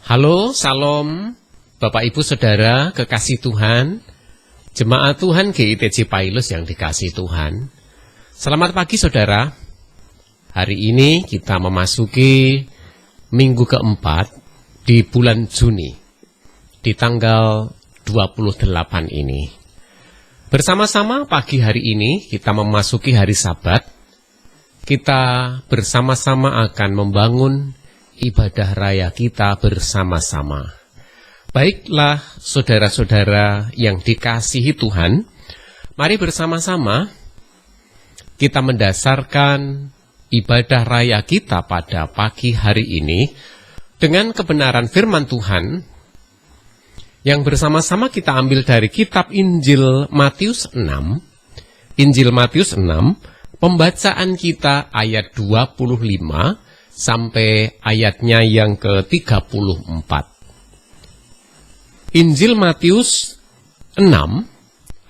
Halo, salam Bapak Ibu Saudara kekasih Tuhan, jemaat Tuhan GITJ Pailus yang dikasih Tuhan. Selamat pagi saudara. Hari ini kita memasuki minggu keempat di bulan Juni, di tanggal 28 ini. Bersama-sama pagi hari ini kita memasuki hari Sabat. Kita bersama-sama akan membangun ibadah raya kita bersama-sama. Baiklah saudara-saudara yang dikasihi Tuhan, mari bersama-sama kita mendasarkan ibadah raya kita pada pagi hari ini dengan kebenaran firman Tuhan yang bersama-sama kita ambil dari kitab Injil Matius 6. Injil Matius 6, pembacaan kita ayat 25 sampai ayatnya yang ke-34. Injil Matius 6,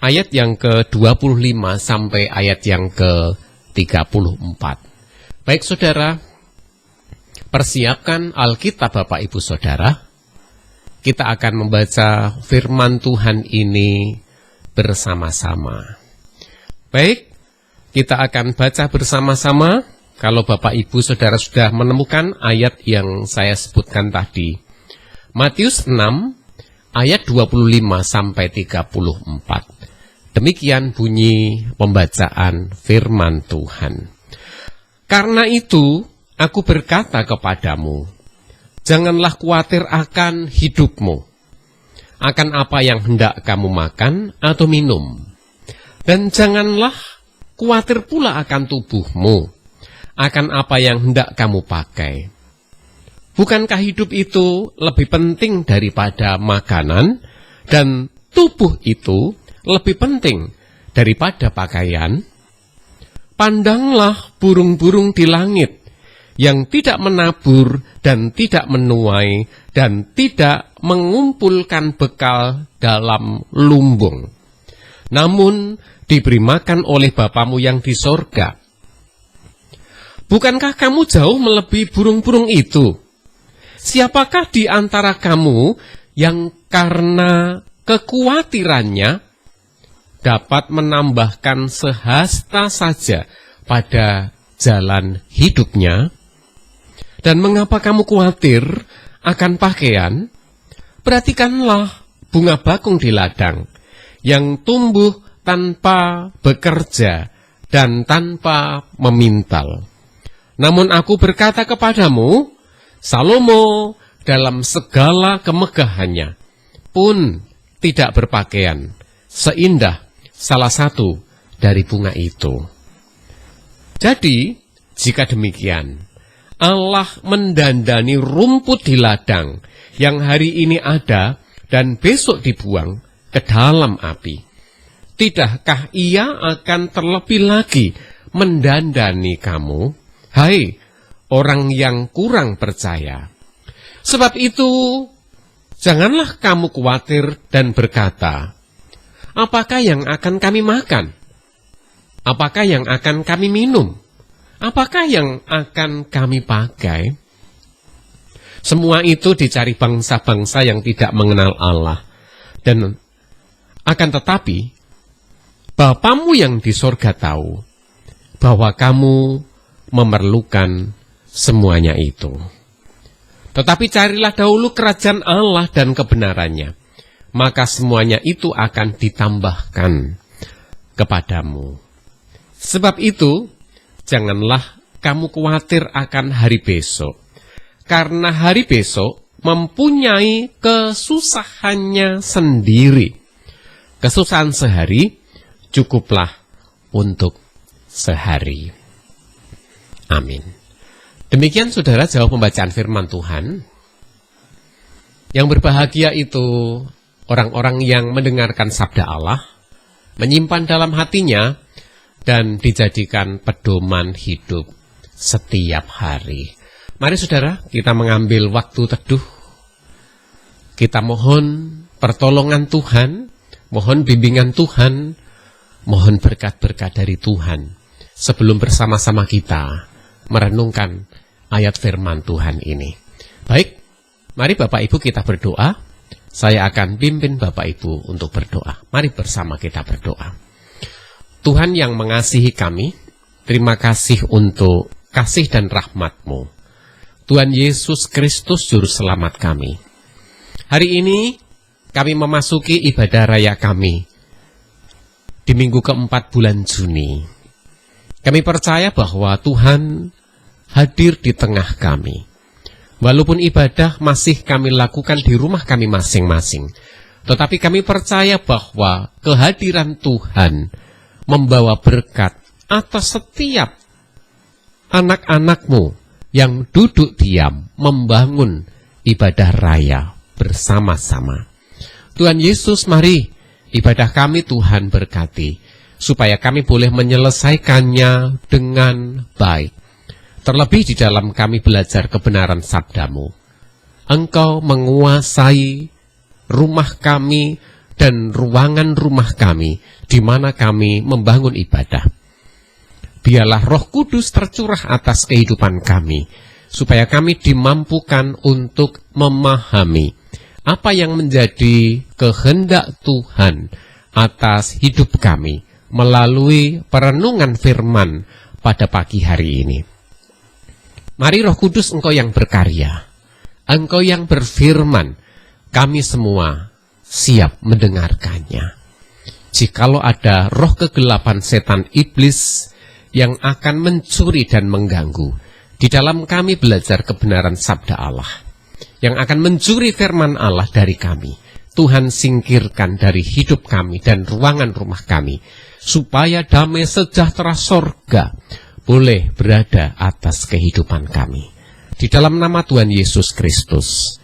ayat yang ke-25 sampai ayat yang ke-34. Baik saudara, persiapkan Alkitab Bapak Ibu Saudara. Kita akan membaca firman Tuhan ini bersama-sama. Baik, kita akan baca bersama-sama. Kalau Bapak Ibu Saudara sudah menemukan ayat yang saya sebutkan tadi. Matius 6 ayat 25 sampai 34. Demikian bunyi pembacaan firman Tuhan. Karena itu aku berkata kepadamu, janganlah khawatir akan hidupmu, akan apa yang hendak kamu makan atau minum. Dan janganlah khawatir pula akan tubuhmu, akan apa yang hendak kamu pakai. Bukankah hidup itu lebih penting daripada makanan, dan tubuh itu lebih penting daripada pakaian? Pandanglah burung-burung di langit, yang tidak menabur dan tidak menuai, dan tidak mengumpulkan bekal dalam lumbung. Namun diberi makan oleh Bapamu yang di sorga. Bukankah kamu jauh melebihi burung-burung itu? Siapakah di antara kamu yang karena kekhawatirannya dapat menambahkan sehasta saja pada jalan hidupnya? Dan mengapa kamu khawatir akan pakaian? Perhatikanlah bunga bakung di ladang, yang tumbuh tanpa bekerja dan tanpa memintal. Namun aku berkata kepadamu, Salomo dalam segala kemegahannya pun tidak berpakaian seindah salah satu dari bunga itu. Jadi, jika demikian, Allah mendandani rumput di ladang yang hari ini ada dan besok dibuang ke dalam api. Tidakkah Ia akan terlebih lagi mendandani kamu? Hai, orang yang kurang percaya. Sebab itu, janganlah kamu khawatir dan berkata, apakah yang akan kami makan? Apakah yang akan kami minum? Apakah yang akan kami pakai? Semua itu dicari bangsa-bangsa yang tidak mengenal Allah. Dan akan tetapi, Bapamu yang di sorga tahu bahwa kamu memerlukan semuanya itu. Tetapi carilah dahulu kerajaan Allah dan kebenarannya, maka semuanya itu akan ditambahkan kepadamu. Sebab itu, janganlah kamu khawatir akan hari besok, karena hari besok mempunyai kesusahannya sendiri. Kesusahan sehari cukuplah untuk sehari. Amin. Demikian saudara jawab pembacaan firman Tuhan. Yang berbahagia itu orang-orang yang mendengarkan sabda Allah, menyimpan dalam hatinya, dan dijadikan pedoman hidup setiap hari. Mari saudara, kita mengambil waktu teduh. Kita mohon pertolongan Tuhan, mohon bimbingan Tuhan, mohon berkat-berkat dari Tuhan. Sebelum bersama-sama kita merenungkan ayat firman Tuhan ini. Baik, Mari Bapak Ibu kita berdoa. Saya akan pimpin Bapak Ibu untuk berdoa. Mari bersama kita berdoa. Tuhan yang mengasihi kami, terima kasih untuk kasih dan rahmat-Mu. Tuhan Yesus Kristus Juru Selamat kami. Hari ini kami memasuki ibadah raya kami di minggu keempat bulan Juni. Kami percaya bahwa Tuhan hadir di tengah kami. Walaupun ibadah masih kami lakukan di rumah kami masing-masing, tetapi kami percaya bahwa kehadiran Tuhan membawa berkat atas setiap anak-anak-Mu yang duduk diam membangun ibadah raya bersama-sama. Tuhan Yesus, mari ibadah kami Tuhan berkati, supaya kami boleh menyelesaikannya dengan baik. Terlebih di dalam kami belajar kebenaran sabda-Mu. Engkau menguasai rumah kami dan ruangan rumah kami, di mana kami membangun ibadah. Biarlah Roh Kudus tercurah atas kehidupan kami, supaya kami dimampukan untuk memahami apa yang menjadi kehendak Tuhan atas hidup kami, melalui perenungan firman pada pagi hari ini. Mari Roh Kudus, Engkau yang berkarya, Engkau yang berfirman, kami semua siap mendengarkannya. Jikalau ada roh kegelapan setan iblis yang akan mencuri dan mengganggu, di dalam kami belajar kebenaran sabda Allah, yang akan mencuri firman Allah dari kami, Tuhan singkirkan dari hidup kami dan ruangan rumah kami, supaya damai sejahtera sorga boleh berada atas kehidupan kami. Di dalam nama Tuhan Yesus Kristus,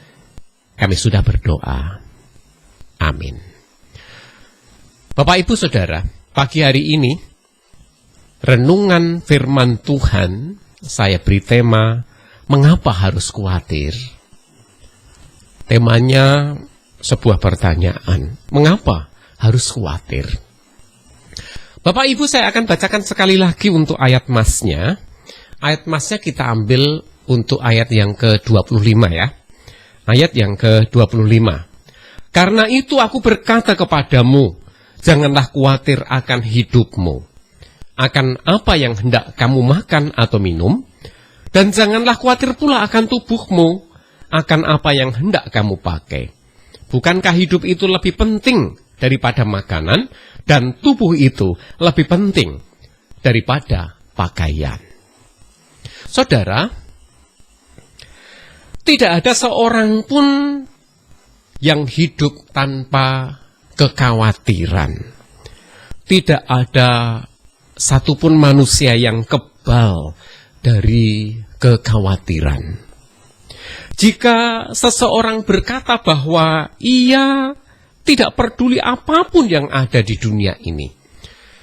kami sudah berdoa. Amin. Bapak Ibu Saudara, pagi hari ini, renungan firman Tuhan, saya beri tema, mengapa harus khawatir? Temanya sebuah pertanyaan, mengapa harus khawatir? Bapak Ibu, saya akan bacakan sekali lagi untuk ayat masnya. Ayat masnya kita ambil untuk ayat yang ke-25 ya. Ayat yang ke-25. Karena itu aku berkata kepadamu, janganlah khawatir akan hidupmu, akan apa yang hendak kamu makan atau minum, dan janganlah khawatir pula akan tubuhmu, akan apa yang hendak kamu pakai. Bukankah hidup itu lebih penting daripada makanan, dan tubuh itu lebih penting daripada pakaian? Saudara, tidak ada seorang pun yang hidup tanpa kekhawatiran. Tidak ada satupun manusia yang kebal dari kekhawatiran. Jika seseorang berkata bahwa ia tidak peduli apapun yang ada di dunia ini,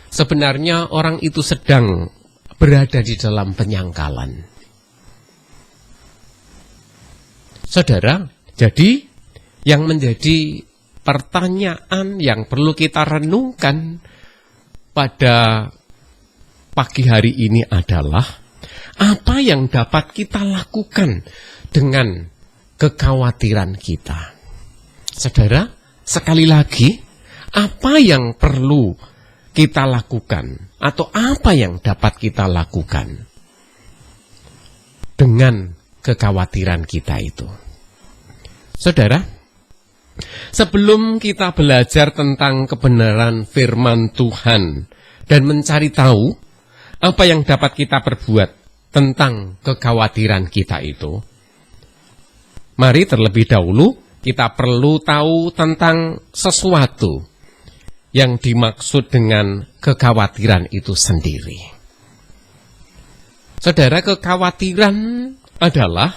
sebenarnya orang itu sedang berada di dalam penyangkalan. Saudara, jadi yang menjadi pertanyaan yang perlu kita renungkan pada pagi hari ini adalah, apa yang dapat kita lakukan dengan kekhawatiran kita? Saudara, sekali lagi, apa yang perlu kita lakukan, atau apa yang dapat kita lakukan dengan kekhawatiran kita itu? Saudara, sebelum kita belajar tentang kebenaran firman Tuhan dan mencari tahu apa yang dapat kita perbuat tentang kekhawatiran kita itu, mari terlebih dahulu kita perlu tahu tentang sesuatu yang dimaksud dengan kekhawatiran itu sendiri. Saudara, kekhawatiran adalah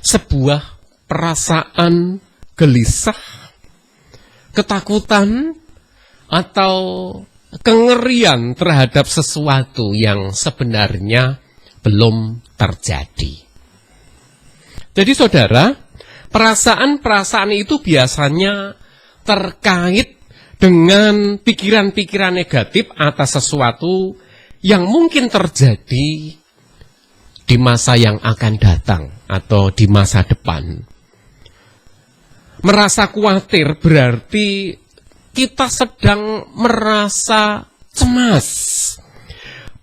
sebuah perasaan gelisah, ketakutan, atau kengerian terhadap sesuatu yang sebenarnya belum terjadi. Jadi saudara, perasaan-perasaan itu biasanya terkait dengan pikiran-pikiran negatif atas sesuatu yang mungkin terjadi di masa yang akan datang atau di masa depan. Merasa khawatir berarti kita sedang merasa cemas,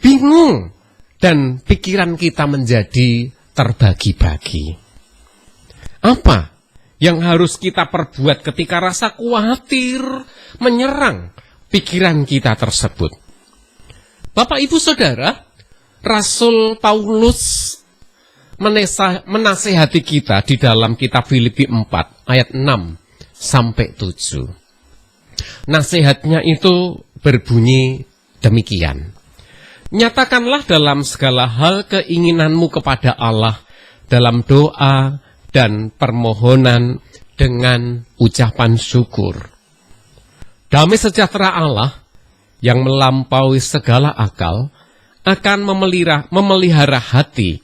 bingung, dan pikiran kita menjadi terbagi-bagi. Apa yang harus kita perbuat ketika rasa khawatir menyerang pikiran kita tersebut? Bapak, Ibu, Saudara, Rasul Paulus menasehati kita di dalam kitab Filipi 4 ayat 6 sampai 7. Nasihatnya itu berbunyi demikian. Nyatakanlah dalam segala hal keinginanmu kepada Allah dalam doa dan permohonan dengan ucapan syukur. Damai sejahtera Allah yang melampaui segala akal akan memelihara hati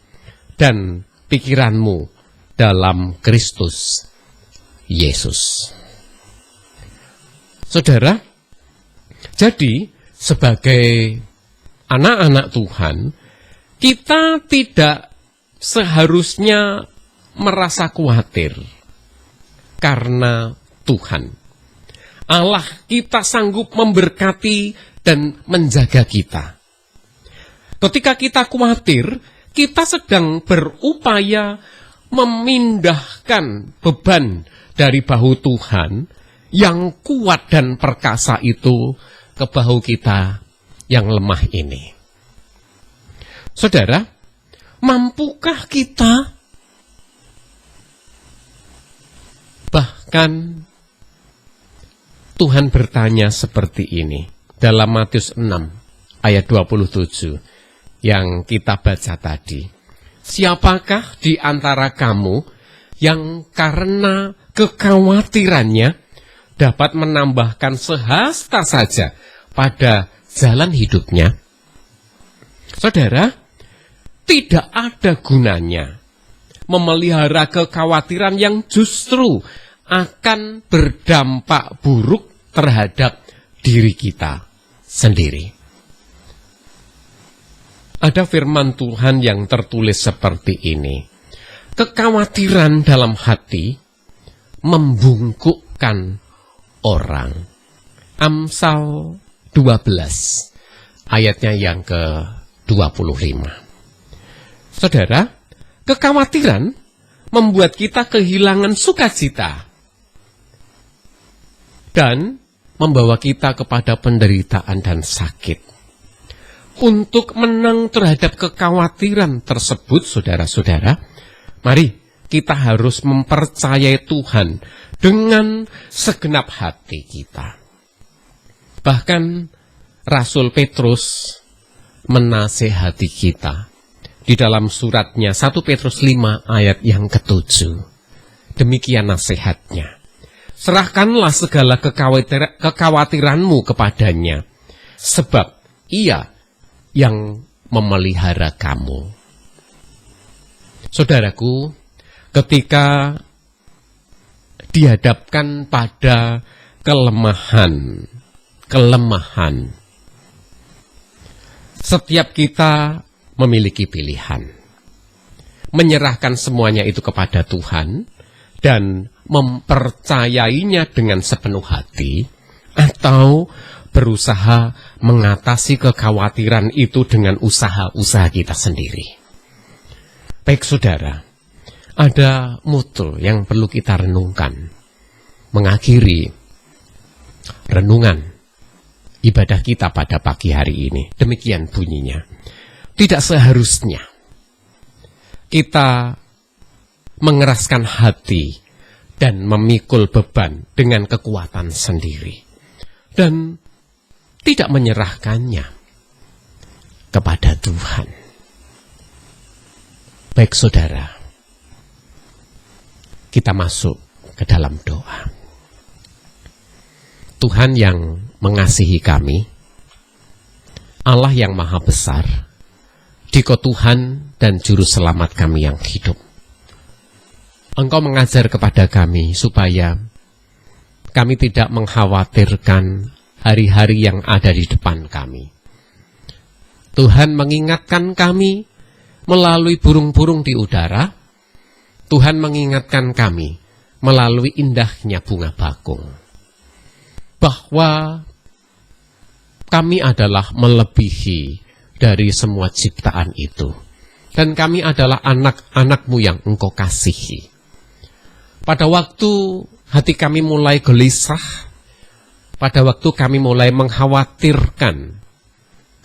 dan pikiranmu dalam Kristus Yesus. Saudara, jadi sebagai anak-anak Tuhan, kita tidak seharusnya merasa khawatir karena Tuhan. Allah kita sanggup memberkati dan menjaga kita. Ketika kita khawatir, kita sedang berupaya memindahkan beban dari bahu Tuhan yang kuat dan perkasa itu ke bahu kita yang lemah ini. Saudara, mampukah kita bahkan Tuhan bertanya seperti ini dalam Matius 6 ayat 27 yang kita baca tadi. Siapakah di antara kamu yang karena kekhawatirannya dapat menambahkan sehasta saja pada jalan hidupnya? Saudara, tidak ada gunanya memelihara kekhawatiran yang justru akan berdampak buruk terhadap diri kita sendiri. Ada firman Tuhan yang tertulis seperti ini. Kekhawatiran dalam hati membungkukkan orang. Amsal 12 ayatnya yang ke-25. Saudara, kekhawatiran membuat kita kehilangan sukacita dan membawa kita kepada penderitaan dan sakit. Untuk menang terhadap kekhawatiran tersebut, saudara-saudara, mari kita harus mempercayai Tuhan dengan segenap hati kita. Bahkan Rasul Petrus menasehati kita di dalam suratnya 1 Petrus 5 ayat yang ke-7. Demikian nasihatnya. Serahkanlah segala kekhawatiranmu kepadanya, sebab Ia yang memelihara kamu. Saudaraku, ketika dihadapkan pada kelemahan, setiap kita memiliki pilihan. Menyerahkan semuanya itu kepada Tuhan dan mempercayainya dengan sepenuh hati, atau berusaha mengatasi kekhawatiran itu dengan usaha-usaha kita sendiri. Baik saudara, ada mutu yang perlu kita renungkan mengakhiri renungan ibadah kita pada pagi hari ini. Demikian bunyinya. Tidak seharusnya kita mengeraskan hati dan memikul beban dengan kekuatan sendiri dan tidak menyerahkannya kepada Tuhan. Baik saudara, kita masuk ke dalam doa. Tuhan yang mengasihi kami, Allah yang maha besar, Dikau Tuhan dan Juru Selamat kami yang hidup. Engkau mengajar kepada kami supaya kami tidak mengkhawatirkan hari-hari yang ada di depan kami. Tuhan mengingatkan kami melalui burung-burung di udara. Tuhan mengingatkan kami melalui indahnya bunga bakung. Bahwa kami adalah melebihi dari semua ciptaan itu. Dan kami adalah anak-anak-Mu yang Engkau kasihi. Pada waktu hati kami mulai gelisah, pada waktu kami mulai mengkhawatirkan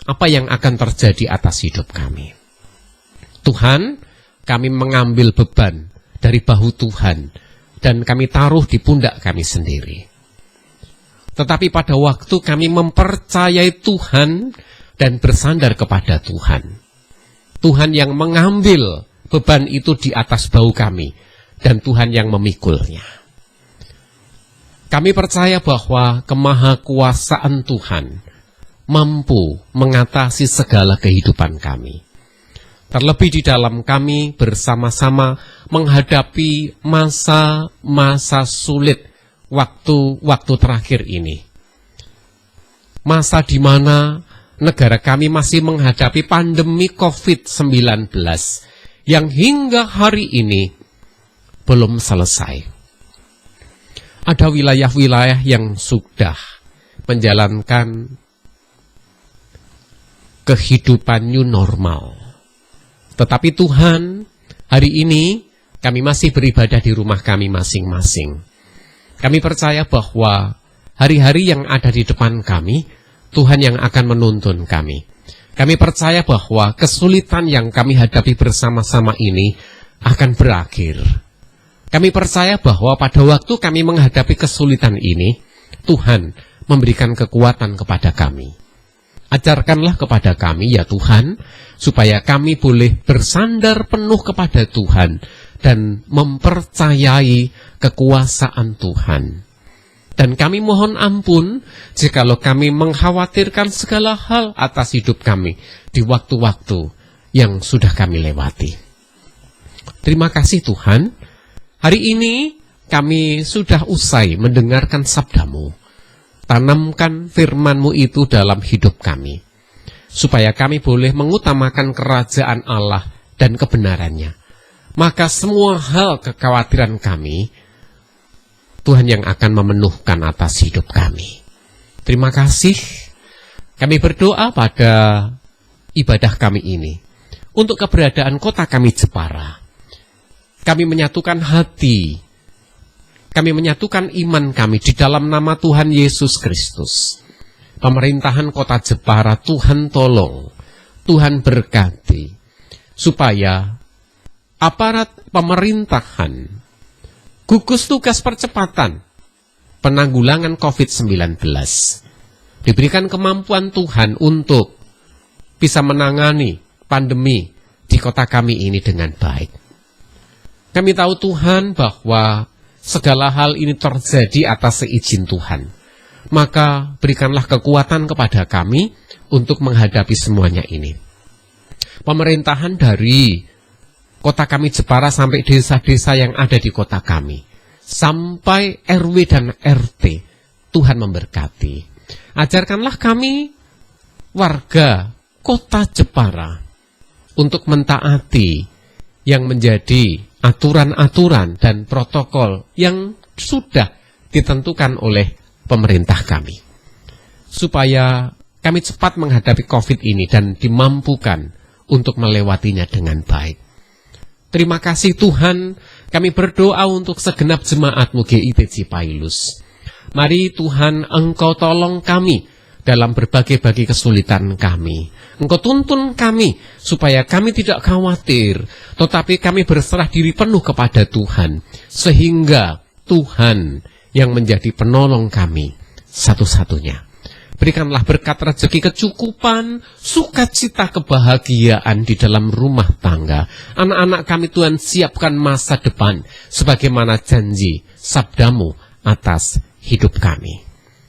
apa yang akan terjadi atas hidup kami. Tuhan, kami mengambil beban dari bahu Tuhan dan kami taruh di pundak kami sendiri. Tetapi pada waktu kami mempercayai Tuhan dan bersandar kepada Tuhan, Tuhan yang mengambil beban itu di atas bahu kami dan Tuhan yang memikulnya. Kami percaya bahwa kemahakuasaan Tuhan mampu mengatasi segala kehidupan kami. Terlebih di dalam kami bersama-sama menghadapi masa-masa sulit waktu terakhir ini. Masa di mana negara kami masih menghadapi pandemi COVID-19 yang hingga hari ini belum selesai. Ada wilayah-wilayah yang sudah menjalankan kehidupan new normal. Tetapi Tuhan, hari ini kami masih beribadah di rumah kami masing-masing. Kami percaya bahwa hari-hari yang ada di depan kami, Tuhan yang akan menuntun kami. Kami percaya bahwa kesulitan yang kami hadapi bersama-sama ini akan berakhir. Kami percaya bahwa pada waktu kami menghadapi kesulitan ini, Tuhan memberikan kekuatan kepada kami. Ajarkanlah kepada kami, ya Tuhan, supaya kami boleh bersandar penuh kepada Tuhan dan mempercayai kekuasaan Tuhan. Dan kami mohon ampun jikalau kami mengkhawatirkan segala hal atas hidup kami di waktu-waktu yang sudah kami lewati. Terima kasih Tuhan. Hari ini kami sudah usai mendengarkan sabda-Mu. Tanamkan firman-Mu itu dalam hidup kami, supaya kami boleh mengutamakan kerajaan Allah dan kebenarannya. Maka semua hal kekhawatiran kami, Tuhan yang akan memenuhkan atas hidup kami. Terima kasih. Kami berdoa pada ibadah kami ini, untuk keberadaan kota kami Jepara. Kami menyatukan hati, kami menyatukan iman kami di dalam nama Tuhan Yesus Kristus. Pemerintahan kota Jepara, Tuhan tolong, Tuhan berkati, supaya aparat pemerintahan, gugus tugas percepatan penanggulangan COVID-19, diberikan kemampuan Tuhan untuk bisa menangani pandemi di kota kami ini dengan baik. Kami tahu Tuhan bahwa segala hal ini terjadi atas seizin Tuhan. Maka berikanlah kekuatan kepada kami untuk menghadapi semuanya ini. Pemerintahan dari kota kami Jepara sampai desa-desa yang ada di kota kami, sampai RW dan RT, Tuhan memberkati. Ajarkanlah kami warga kota Jepara untuk mentaati yang menjadi aturan-aturan dan protokol yang sudah ditentukan oleh pemerintah kami. Supaya kami cepat menghadapi COVID ini dan dimampukan untuk melewatinya dengan baik. Terima kasih Tuhan, kami berdoa untuk segenap jemaat-Mu GIP Cipailus. Mari Tuhan, Engkau tolong kami dalam berbagai-bagai kesulitan kami. Engkau tuntun kami supaya kami tidak khawatir, tetapi kami berserah diri penuh kepada Tuhan, sehingga Tuhan yang menjadi penolong kami satu-satunya. Berikanlah berkat rezeki kecukupan, sukacita kebahagiaan di dalam rumah tangga. Anak-anak kami Tuhan siapkan masa depan, sebagaimana janji sabda-Mu atas hidup kami.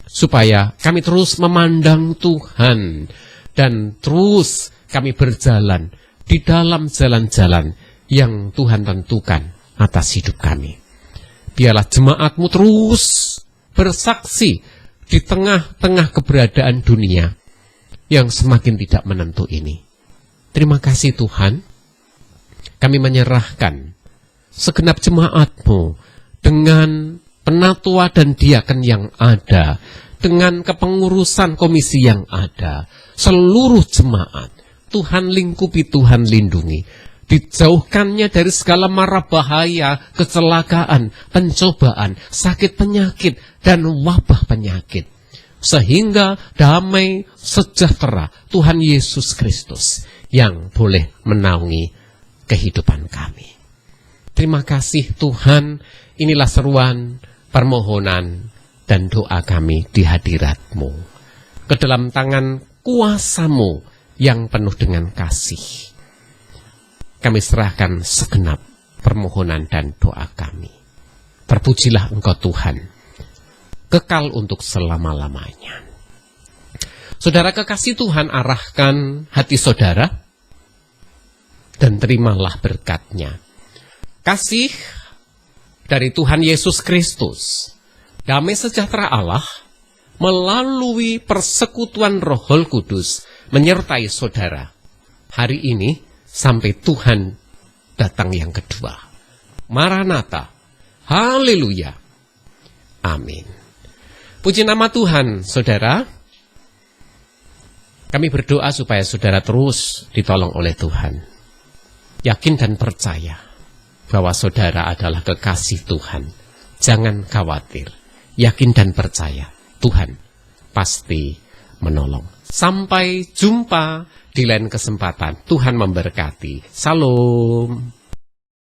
Supaya kami terus memandang Tuhan, dan terus kami berjalan di dalam jalan-jalan yang Tuhan tentukan atas hidup kami. Biarlah jemaat-Mu terus bersaksi di tengah-tengah keberadaan dunia yang semakin tidak menentu ini. Terima kasih Tuhan, kami menyerahkan segenap jemaat-Mu dengan penatua dan diaken yang ada, dengan kepengurusan komisi yang ada, seluruh jemaat, Tuhan lingkupi, Tuhan lindungi. Dijauhkannya dari segala mara bahaya, kecelakaan, pencobaan, sakit penyakit, dan wabah penyakit. Sehingga damai sejahtera Tuhan Yesus Kristus yang boleh menaungi kehidupan kami. Terima kasih Tuhan, inilah seruan, permohonan, dan doa kami di hadirat-Mu. Ke dalam tangan kuasa-Mu yang penuh dengan kasih. Kami serahkan segenap permohonan dan doa kami. Terpujilah Engkau Tuhan, kekal untuk selama-lamanya. Saudara kekasih Tuhan, arahkan hati saudara, dan terimalah berkat-Nya. Kasih dari Tuhan Yesus Kristus, damai sejahtera Allah, melalui persekutuan Roh Kudus, menyertai saudara hari ini sampai Tuhan datang yang kedua. Maranatha, haleluya, amin. Puji nama Tuhan, saudara. Kami berdoa supaya saudara terus ditolong oleh Tuhan. Yakin dan percaya bahwa saudara adalah kekasih Tuhan. Jangan khawatir. Yakin dan percaya, Tuhan pasti menolong. Sampai jumpa di lain kesempatan. Tuhan memberkati. Salam.